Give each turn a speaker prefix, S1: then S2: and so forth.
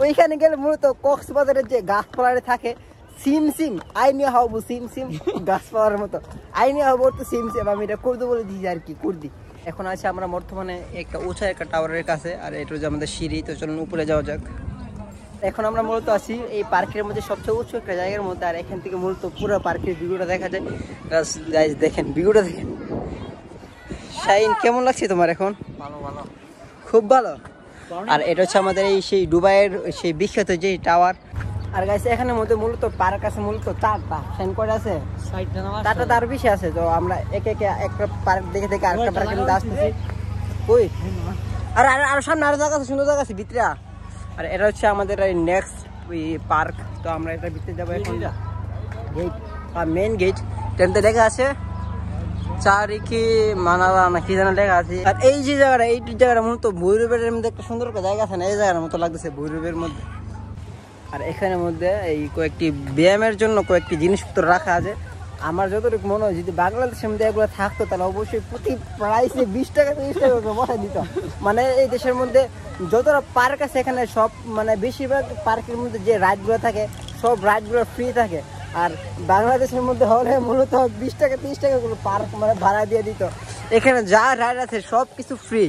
S1: ওইখানে গেলে মূলত কক্সবাজারের যে গাছপালারে থাকে সিম সিম আইনিয়া হবো সিম সিম গাছপালার মতো আইনিয়া হবো তো সিম সিম আমি এটা করতে বলে দিয়েছি আর কি করদি। এখন আছে আমরা বর্তমানে একটা উঁচা একটা টাওয়ারের কাছে, আর এটা হচ্ছে আমাদের সিঁড়ি। তো চলুন উপরে যাওয়া যাক। এখন আমরা মূলত আছি এই পার্কের মধ্যে সবচেয়ে উঁচু একটা জায়গার মধ্যে, আর এখান থেকে মূলত পুরো পার্কের ভিউটা দেখা যায়। গাইস দেখেন ভিউটা দেখেন। শাইন কেমন লাগছে তোমার এখন?
S2: ভালো ভালো,
S1: খুব ভালো। আর এটা হচ্ছে আমাদের এই সেই দুবাইয়ের সেই বিখ্যাত যে টাওয়ার। আর গাইস এখানের মধ্যে মূলত পার্ক আছে মূলত 4টা। শাইন কয়টা আছে? 4টা তার বেশি আছে। তো আমরা একে একে একটা পার্ক দেখে দেখে আরেকটা পার্কের মধ্যে আসতেছি। ওই আর আর সামনে আরো জায়গা আছে, সুন্দর জায়গা আছে ভিতরে। আর এটা হচ্ছে আমাদের নেক্সট পার্ক। তো আমরা এটার ভিতরে যাবো এখন। গেট আর মেন গেট টেনতে লেখা আছে চারিকি মানালা না কি যেন লেখা আছে। আর এই যে জায়গাটা এই জায়গাটা মূলত ভৈরবের মধ্যে একটা সুন্দর একটা জায়গা আছে না, এই জায়গার মতো লাগতেছে ভৈরবের মধ্যে। আর এখানের মধ্যে এই কয়েকটি ব্যায়ামের জন্য কয়েকটি জিনিসপত্র রাখা আছে। আমার যতটুকু মনে হয় যদি বাংলাদেশের মধ্যে এগুলো থাকতো তাহলে অবশ্যই প্রতি প্রাইসে 20 টাকা 30 টাকা করে বসাই দিত। মানে এই দেশের মধ্যে যতটা পার্ক আছে এখানে সব মানে বেশিরভাগ পার্কের মধ্যে যে রাইডগুলো থাকে সব রাইডগুলো ফ্রি থাকে। আর বাংলাদেশের মধ্যে হলে মূলত 20 টাকা 30 টাকা করে পার্ক মানে ভাড়া দিয়ে দিত। এখানে যা রাইড আছে সব কিছু ফ্রি।